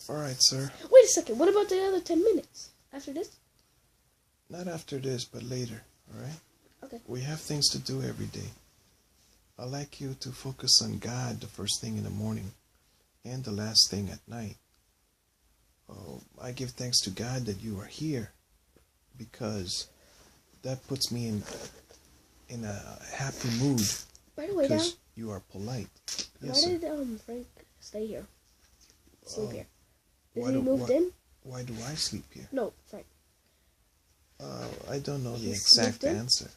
Alright, sir. Wait a second. What about the other 10 minutes? After this? Not after this, but later, alright? Okay. We have things to do every day. I'd like you to focus on God the first thing in the morning and the last thing at night. Oh, I give thanks to God that you are here because that puts me in a happy mood. By the way, Dad, because you are polite. Yes, why sir. did Frank stay here? Sleep here. Is Why he moved in? Why do I sleep here? No, Frank. I don't know the He's exact moved in? answer.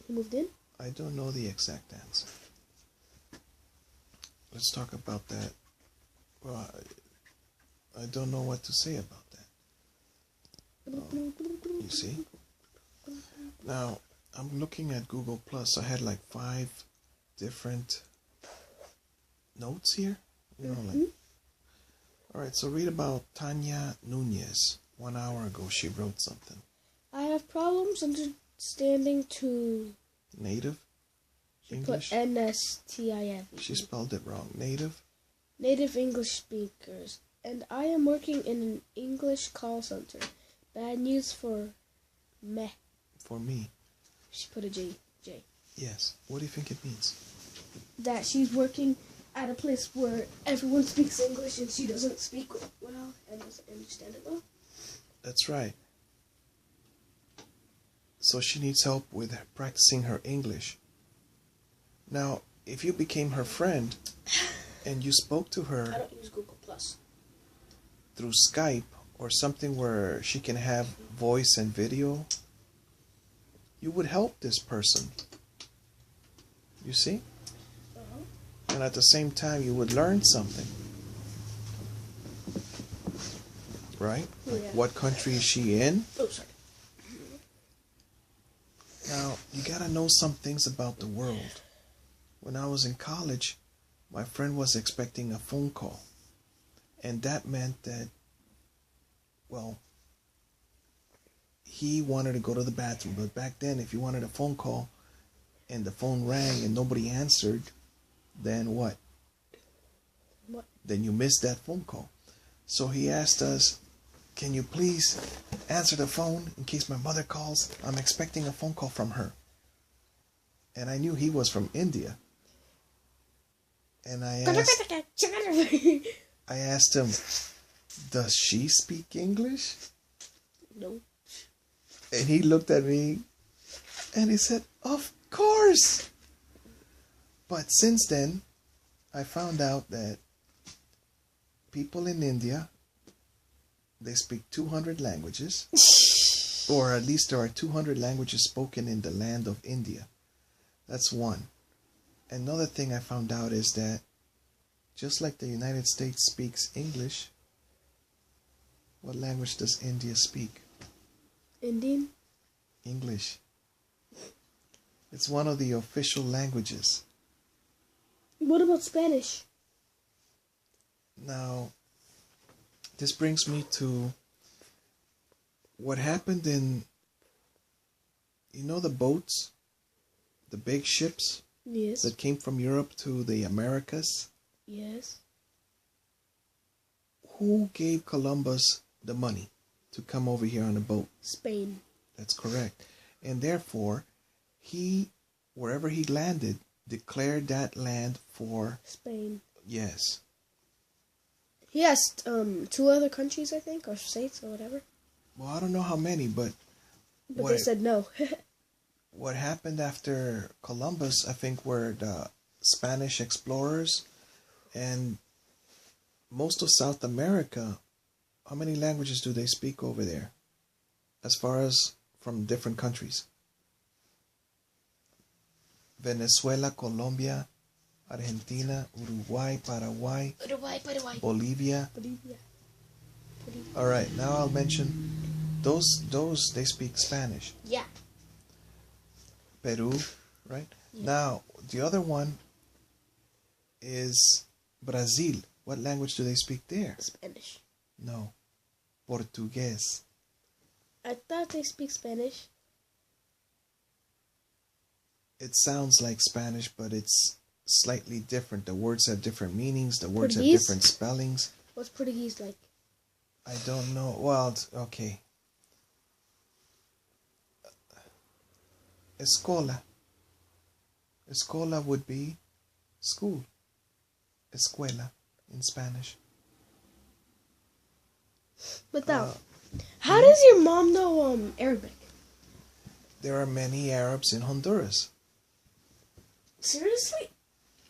He moved in? I don't know the exact answer. Let's talk about that. Well, I don't know what to say about that. You see? Now, I'm looking at Google Plus. I had like 5 different notes here. You know, like. Alright, so read about Tanya Nunez. 1 hour ago, she wrote something. I have problems understanding to Native English? put NSTIF. She spelled it wrong. Native? Native English speakers. And I am working in an English call center. Bad news for meh. For me. She put a J. Yes. What do you think it means? That she's working at a place where everyone speaks English and she doesn't speak well and doesn't understand it well. That's right. So she needs help with practicing her English. Now, if you became her friend and you spoke to I her don't use Google Plus. through Skype or something where she can have voice and video, you would help this person. You see? And at the same time, you would learn something. Right? Yeah. Like, what country is she in? Oh, sorry. Now, you gotta know some things about the world. When I was in college, my friend was expecting a phone call. And that meant that, well, he wanted to go to the bathroom. But back then, if you wanted a phone call and the phone rang and nobody answered, then what? What? Then you missed that phone call. So he asked us, can you please answer the phone in case my mother calls? I'm expecting a phone call from her. And I knew he was from India. And I asked him, does she speak English? No. And he looked at me and he said, of course. But since then, I found out that people in India, they speak 200 languages, or at least there are 200 languages spoken in the land of India. That's one. Another thing I found out is that just like the United States speaks English, what language does India speak? Indian? English. It's one of the official languages. What about Spanish? Now, this brings me to what happened in, you know, the boats, the big ships Yes. that came from Europe to the Americas? Yes. Who gave Columbus the money to come over here on a boat? Spain. That's correct. And therefore, he, wherever he landed, declared that land for Spain. Yes. He asked 2 other countries, I think, or states or whatever. Well, I don't know how many, but But they said no. what happened after Columbus, I think, were the Spanish explorers, and most of South America. How many languages do they speak over there, as far as from different countries? Venezuela, Colombia, Argentina, Uruguay, Paraguay, Bolivia. All right, now I'll mention those they speak Spanish. Yeah. Peru, right? Yeah. Now, the other one is Brazil. What language do they speak there? Spanish. No. Portuguese. I thought they speak Spanish. It sounds like Spanish, but it's slightly different. The words have different meanings. The words have Portuguese? different spellings. What's Portuguese like? I don't know. Well, okay. Escola. Escola would be school. Escuela in Spanish. But now, how does your mom know Arabic? There are many Arabs in Honduras. Seriously?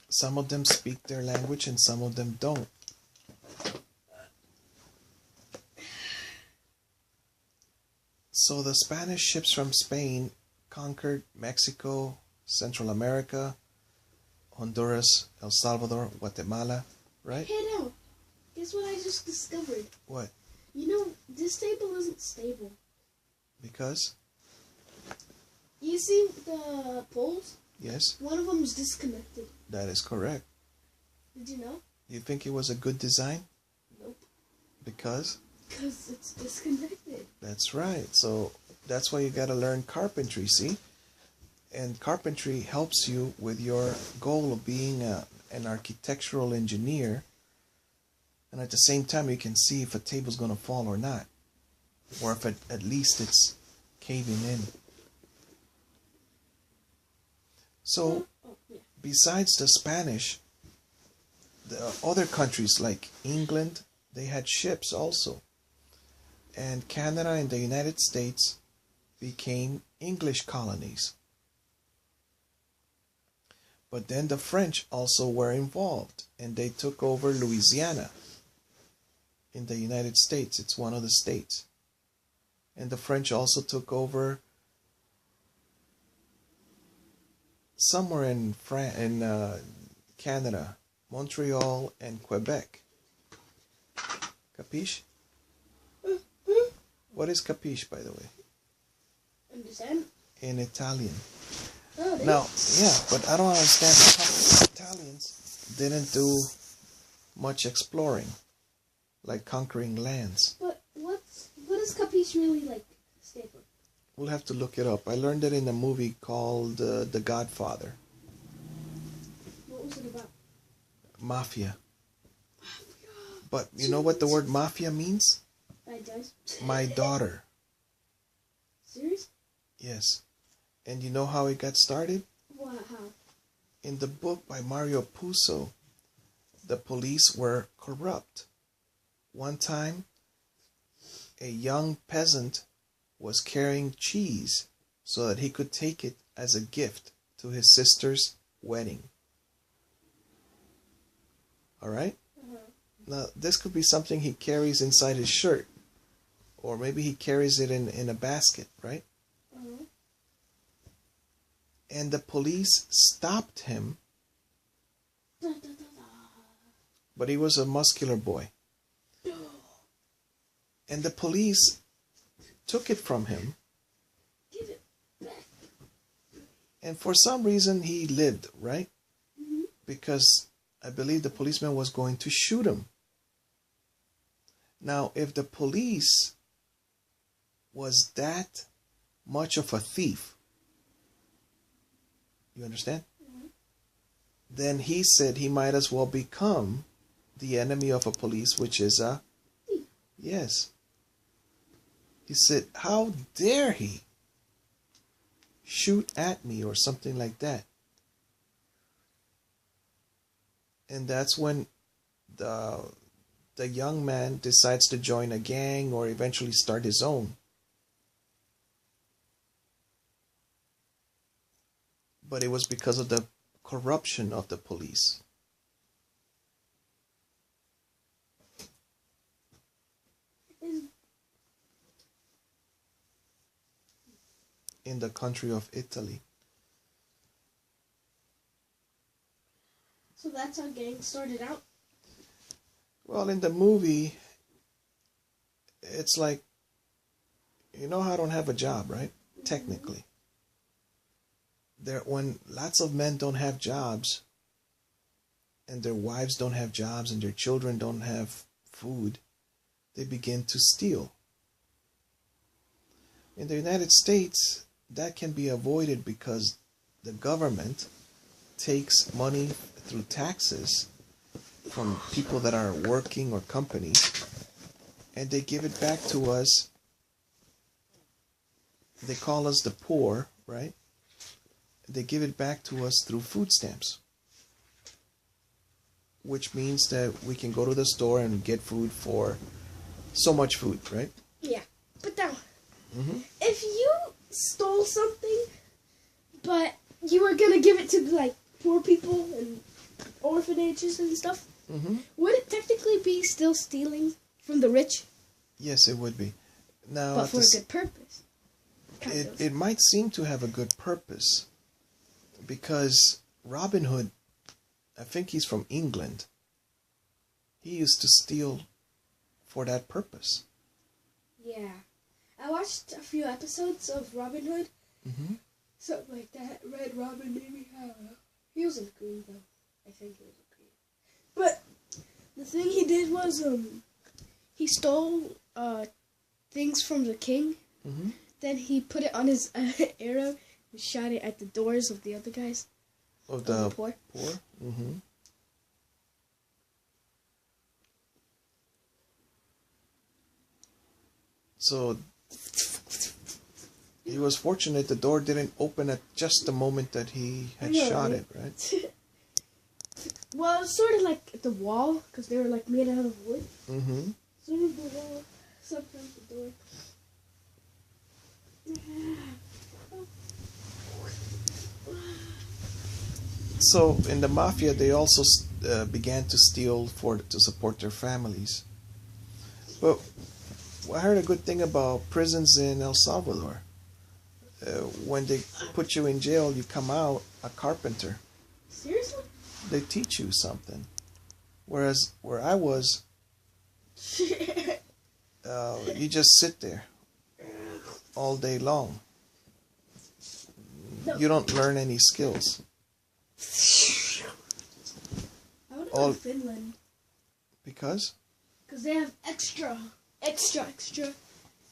Some of them speak their language and some of them don't. So the Spanish ships from Spain conquered Mexico, Central America, Honduras, El Salvador, Guatemala, right? Hey now, guess what I just discovered? What? You know, this table isn't stable. Because? You see the poles? Yes. One of them is disconnected. That is correct. Did you know? You think it was a good design? Nope. Because? Because it's disconnected. That's right. So that's why you got to learn carpentry, see? And carpentry helps you with your goal of being an architectural engineer. And at the same time, you can see if a table's going to fall or not. Or if at least it's caving in. So, besides the Spanish, the other countries like England, they had ships also. And Canada and the United States became English colonies. But then the French also were involved, and they took over Louisiana in the United States. It's one of the states. And the French also took over somewhere in Canada, Montreal and Quebec. Capiche? What is capiche, by the way? Understand? In Italian. Oh, Now, yeah, but I don't understand how Italians didn't do much exploring, like conquering lands. But what does capiche really like stand for? We'll have to look it up. I learned it in a movie called The Godfather. What was it about? Mafia. But you know what the word mafia means? Bad guys. My daughter. Serious? Yes. And you know how it got started? What? How? In the book by Mario Puzo, the police were corrupt. One time, a young peasant was carrying cheese so that he could take it as a gift to his sister's wedding. All right? Now, this could be something he carries inside his shirt. Or maybe he carries it in a basket, right? And the police stopped him. But he was a muscular boy. And the police took it from him. Give it back. And for some reason he lived, right? Because I believe the policeman was going to shoot him. Now, if the police was that much of a thief, you understand? Then he said he might as well become the enemy of a police, which is a thief. Yes. He said, how dare he shoot at me or something like that. And that's when the young man decides to join a gang or eventually start his own. But it was because of the corruption of the police. In the country of Italy. So that's how gangs started out? Well, in the movie, it's like, you know how I don't have a job, right? Technically. When lots of men don't have jobs, and their wives don't have jobs, and their children don't have food, they begin to steal. In the United States, that can be avoided because the government takes money through taxes from people that are working or companies, and they give it back to us. They call us the poor, right? They give it back to us through food stamps, which means that we can go to the store and get food for so much food, right? Yeah. But now, Mm-hmm. if you stole something, but you were gonna give it to like poor people and orphanages and stuff, Mm-hmm. would it technically be still stealing from the rich? Yes, it would be. Now, But for a good purpose. it might seem to have a good purpose, because Robin Hood, I think he's from England. He used to steal for that purpose. Yeah. I watched a few episodes of Robin Hood. Mm-hmm. Something like that. Red Robin, maybe. He wasn't green, though. I think he wasn't green. But the thing he did was, he stole things from the king. Mm-hmm. Then he put it on his arrow and shot it at the doors of the other guys. Of the poor. poor? Mm-hmm. So he was fortunate the door didn't open at just the moment that he had shot it, right? Well, it's sort of like the wall, because they were like made out of wood. Mm-hmm. Sort of the wall, sometimes the door. So in the mafia, they also began to steal to support their families. But I heard a good thing about prisons in El Salvador. When they put you in jail, you come out a carpenter. Seriously? They teach you something. Whereas where I was, you just sit there all day long. No. You don't learn any skills. I would go to Finland. Because? Because they have extra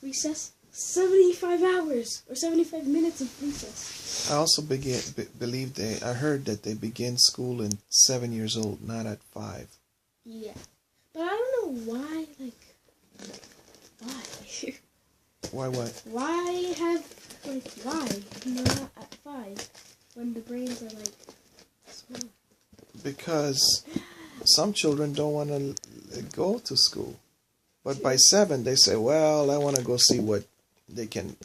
recess. 75 hours or 75 minutes of recess. I also believe I heard that they begin school at 7 years old, not at 5. Yeah. But I don't know why, why? Why what? Why not at 5 when the brains are small? Because some children don't want to go to school. But by 7, they say, well, I want to go see what they can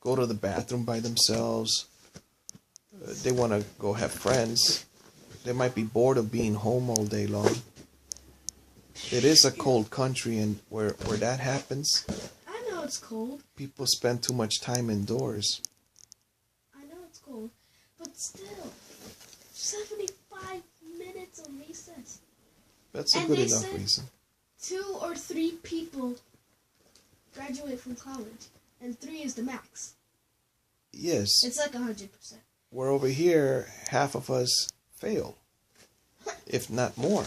go to the bathroom by themselves. They want to go have friends. They might be bored of being home all day long. It is a cold country, and where that happens, I know it's cold. people spend too much time indoors. I know it's cold. But still, 75 minutes of recess. That's a And good they enough said reason. 2 or 3 people graduate from college, and 3 is the max. Yes. It's like 100%. Where over here, half of us fail, if not more.